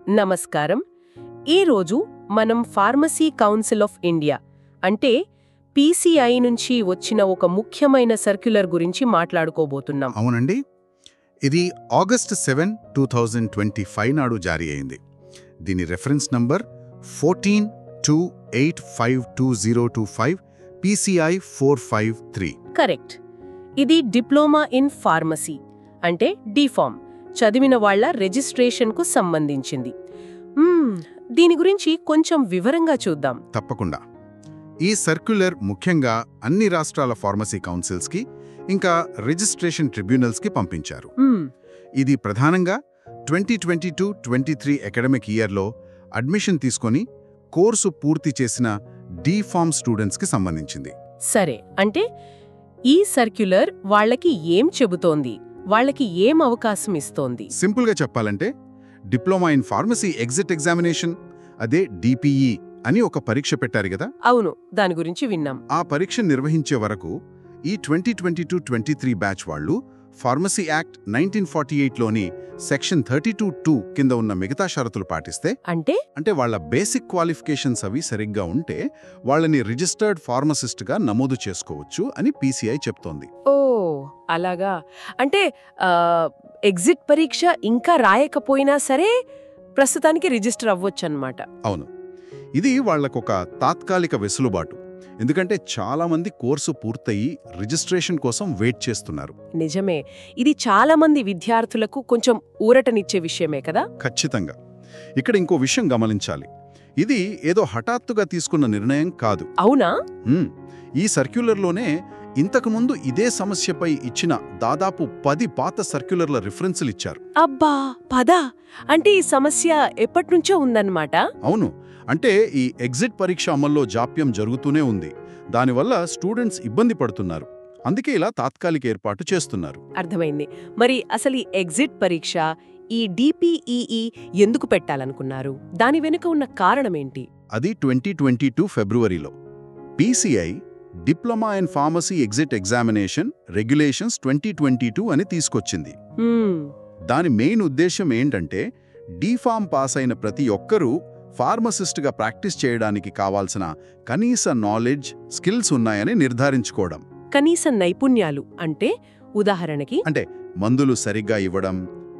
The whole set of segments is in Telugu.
నమస్కారం. ఈరోజు మనం ఫార్మసీ కౌన్సిల్ ఆఫ్ ఇండియా అంటే పీసీఐ నుంచి వచ్చిన ఒక ముఖ్యమైన సర్క్యులర్ గురించి మాట్లాడుకోబోతున్నాం. అవునండి, ఇది ఆగస్ట్ 7, 2025 నాడు జారీ అయింది. దీని రెఫరెన్స్ నంబర్ 1428522025 PCI 453. కరెక్ట్. ఇది డిప్లొమా ఇన్ ఫార్మసీ అంటే డిఫార్మ్ చదివిన వాళ్ల రిజిస్ట్రేషన్కు సంబంధించింది. దీని గురించి కొంచెం వివరంగా చూద్దాం. తప్పకుండా. ఈ సర్క్యులర్ ముఖ్యంగా అన్ని రాష్ట్రాల ఫార్మసీ కౌన్సిల్స్కి ఇంకా రిజిస్ట్రేషన్ ట్రిబ్యునల్స్కి పంపించారు. ఇది ప్రధానంగా 2022-23 అకాడమిక్ ఇయర్లో అడ్మిషన్ తీసుకొని కోర్సు పూర్తి చేసిన డిఫార్మ్ స్టూడెంట్స్కి సంబంధించింది. సరే, అంటే ఈ సర్క్యులర్ వాళ్ళకి ఏం చెబుతోంది, వాళ్ళకి ఏం అవకాశం ఇస్తోంది? సింపుల్గా చెప్పాలంటే diploma in pharmacy exit examination, అదే డిపిఈ అని ఒక పరీక్ష పెట్టారు కదా. అవును, దాని గురించి విన్నాం. ఆ పరీక్ష నిర్వహించే వరకు ఈ 2022-23 బ్యాచ్ వాళ్ళు ఫార్మసీ యాక్ట్ 1948లోని సెక్షన్ 32(2) కింద ఉన్న మిగతా షరతులు పాటిస్తే, అంటే వాళ్ళ బేసిక్ క్వాలిఫికేషన్స్ అవి సరిగ్గా ఉంటే వాళ్ళని రిజిస్టర్డ్ ఫార్మసిస్ట్గా నమోదు చేసుకోవచ్చు అని పీసీఐ చెప్తోంది. ఓ అలాగా. అంటే ఎగ్జిట్ పరీక్ష ఇంకా రాయకపోయినా సరే ప్రస్తుతానికి రిజిస్టర్ అవ్వొచ్చన్నమాట. అవును, ఇది వాళ్లకొక తాత్కాలిక వెసులుబాటు. ఎందుకంటే చాలా మంది కోర్సు పూర్తయి రిజిస్ట్రేషన్ కోసం వెయిట్ చేస్తున్నారు. నిజమే, ఇది చాలా మంది విద్యార్థులకు కొంచెం ఊరటనిచ్చే విషయమే కదా. ఖచ్చితంగా. ఇక్కడ ఇంకో విషయం గమనించాలి. ఇది ఏదో హఠాత్తుగా తీసుకున్న నిర్ణయం కాదు. అవునా? ఈ సర్క్యులర్లోనే ఇంతకుముందు ఇదే సమస్యపై ఇచ్చిన దాదాపు 10 పాత సర్క్యులర్ల రిఫరెన్సులు ఇచ్చారు. అబ్బా, 10? అంటే ఈ సమస్య ఎప్పటినుంచో ఉందన్నమాట. అవును, అంటే ఈ ఎగ్జిట్ పరీక్ష అమల్లో జాప్యం జరుగుతూనే ఉంది. దానివల్ల స్టూడెంట్స్ ఇబ్బంది పడుతున్నారు. అందుకే ఇలా తాత్కాలిక ఏర్పాటు చేస్తున్నారు. అర్థమైంది. మరి అసలు ఈ ఎగ్జిట్ పరీక్ష, ఈ డిపిఈఈ ఎందుకు పెట్టాలనుకున్నారు? దాని వెనుక ఉన్న కారణమేంటి? అది 2022 ఫిబ్రవరిలో PCI diploma in pharmacy exit examination regulations 2022 అని తీసుకొచ్చింది. దాని మెయిన్ ఉద్దేశం ఏంటంటే డిఫార్మ్ పాస్ అయిన ప్రతి ఒక్కరూ ఫార్మసిస్ట్గా ప్రాక్టీస్ చేయడానికి కావాల్సిన కనీస నాలెడ్జ్, స్కిల్స్ ఉన్నాయని నిర్ధారించుకోవడం. కనీస నైపుణ్యాలు అంటే ఉదాహరణకి అంటే మందులు సరిగ్గా ఇవ్వడం,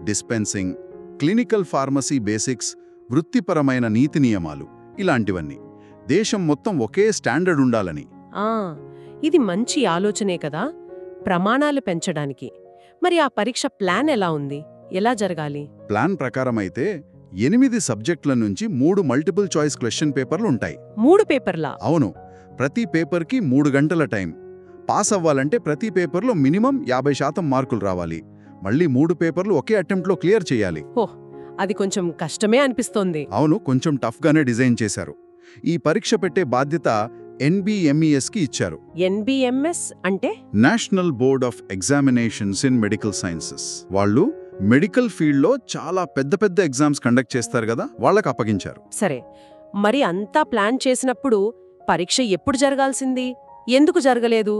డిస్పెన్సింగ్, క్లినికల్ ఫార్మసీ బేసిక్స్, వృత్తిపరమైన నీతి నియమాలు, ఇలాంటివన్నీ. దేశం మొత్తం ఒకే స్టాండర్డ్ ఉండాలని. ఇది మంచి ఆలోచనే కదా, ప్రమాణాలు పెంచడానికి. మరి ఆ పరీక్ష ప్లాన్ ఎలా ఉంది? ఎలా జరగాలి? ప్లాన్ ప్రకారం అయితే 8 సబ్జెక్టుల నుంచి 3 మల్టిపుల్ చాయిస్ క్వశ్చన్ పేపర్లు ఉంటాయి. 3 పేపర్లా? అవును, ప్రతి పేపర్కి 3 గంటల టైం. పాస్ అవ్వాలంటే ప్రతి పేపర్లో మినిమం 50% మార్కులు రావాలి. మళ్ళీ 3 పేపర్లు ఒకే అటెంప్ట్లో క్లియర్ చేయాలి. అది కొంచెం కష్టమే అనిపిస్తోంది. అవును, కొంచెం టఫ్గానే డిజైన్ చేశారు. ఈ పరీక్ష పెట్టే బాధ్యత NBMESకి ఇచ్చారు. NBMS అంటే national board of examinations in medical sciences. వాళ్ళు మెడికల్ ఫీల్డ్లో చాలా పెద్ద పెద్ద ఎగ్జామ్స్ కండక్ట్ చేస్తారు కదా, వాళ్ళకి అప్పగించారు. సరే, మరి అంతా ప్లాన్ చేసినప్పుడు పరీక్ష ఎప్పుడు జరగాల్సింది, ఎందుకు జరగలేదు?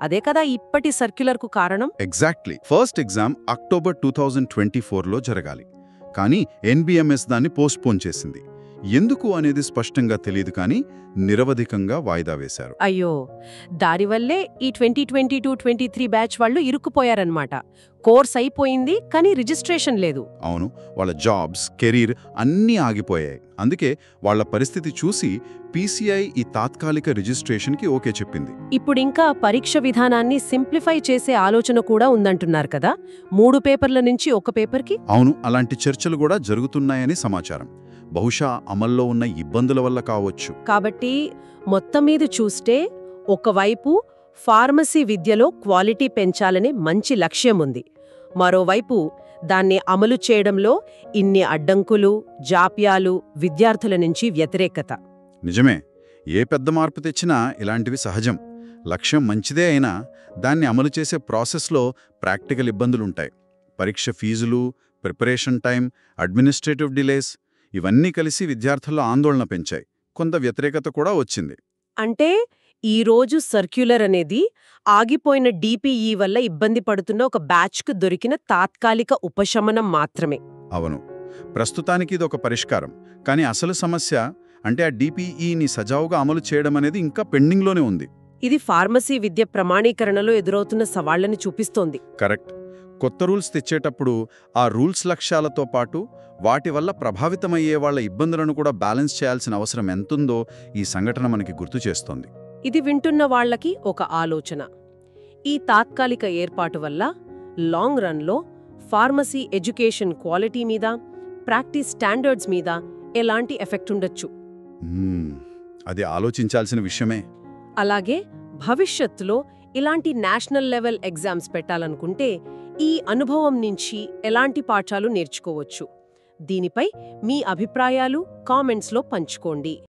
అదే కదా ఇప్పటి సర్క్యులర్కు కారణం. ఎగ్జాక్ట్లీ. ఫస్ట్ ఎగ్జామ్ అక్టోబర్ 2024లో జరగాలి. కానీ NBMS దాన్ని పోస్ట్పోన్ చేసింది. ఎందుకు అనేది స్పష్టంగా తెలియదు, కానీ నిరవధికంగా వాయిదా వేశారు. అయ్యో, దానివల్లే ఈ 2022-23 బ్యాచ్ వాళ్ళు ఇరుక్కుపోయారన్నమాట. కోర్స్ అయిపోయింది, కానీ రిజిస్ట్రేషన్ లేదు. అవును, వాళ్ళ జాబ్స్, కెరీర్ అన్నీ ఆగిపోయాయి. అందుకే వాళ్ళ పరిస్థితి చూసి పీసీఐ ఈ తాత్కాలిక రిజిస్ట్రేషన్కి ఓకే చెప్పింది. ఇప్పుడింకా పరీక్ష విధానాన్ని సింప్లిఫై చేసే ఆలోచన కూడా ఉందంటున్నారు కదా, 3 పేపర్ల నుంచి 1 పేపర్కి. అవును, అలాంటి చర్చలు కూడా జరుగుతున్నాయని సమాచారం. బహుశా అమల్లో ఉన్న ఇబ్బందుల వల్ల కావచ్చు. కాబట్టి మొత్తం మీద చూస్తే ఒకవైపు ఫార్మసీ విద్యలో క్వాలిటీ పెంచాలనే మంచి లక్ష్యం ఉంది, మరోవైపు దాన్ని అమలు చేయడంలో ఇన్ని అడ్డంకులు, జాప్యాలు, విద్యార్థుల నుంచి వ్యతిరేకత. నిజమే, ఏ పెద్ద మార్పు తెచ్చినా ఇలాంటివి సహజం. లక్ష్యం మంచిదే అయినా దాన్ని అమలు చేసే ప్రాసెస్లో ప్రాక్టికల్ ఇబ్బందులుంటాయి. పరీక్ష ఫీజులు, ప్రిపరేషన్ టైం, అడ్మినిస్ట్రేటివ్ డిలేస్ ఇవన్నీ కలిసి విద్యార్థుల్లో ఆందోళన పెంచాయి. కొంత వ్యతిరేకత కూడా వచ్చింది. అంటే ఈరోజు సర్క్యులర్ అనేది ఆగిపోయిన డిపిఈ వల్ల ఇబ్బంది పడుతున్న ఒక బ్యాచ్కు దొరికిన తాత్కాలిక ఉపశమనం మాత్రమే. అవును, ప్రస్తుతానికి ఇది ఒక పరిష్కారం, కానీ అసలు సమస్య అంటే ఆ డిపిఈని సజావుగా అమలు చేయడం అనేది ఇంకా పెండింగ్లోనే ఉంది. ఇది ఫార్మసీ విద్య ప్రమాణీకరణలో ఎదురవుతున్న సవాళ్లని చూపిస్తోంది. కరెక్ట్. కొత్త రూల్స్ తెచ్చేటప్పుడు ఆ రూల్స్ లక్ష్యాలతో పాటు వాటి వల్ల ప్రభావితమయ్యే వాళ్ళ ఇబ్బందులను కూడా బ్యాలెన్స్ చేయాల్సిన అవసరం ఎంతుందో ఈ సంఘటన మనకి గుర్తు చేస్తోంది. ఇది వింటున్న వాళ్లకి ఒక ఆలోచన. ఈ తాత్కాలిక ఏర్పాటు వల్ల లాంగ్ రన్లో ఫార్మసీ ఎడ్యుకేషన్ క్వాలిటీ మీద, ప్రాక్టీస్ స్టాండర్డ్స్ మీద ఎలాంటి ఎఫెక్ట్ ఉండొచ్చు? అది ఆలోచించాల్సిన విషయమే. అలాగే భవిష్యత్తులో ఇలాంటి నేషనల్ లెవెల్ ఎగ్జామ్స్ పెట్టాలనుకుంటే ఈ అనుభవం నుంచి ఎలాంటి పాఠాలు నేర్చుకోవచ్చు? దీనిపై మీ అభిప్రాయాలు కామెంట్స్లో పంచుకోండి.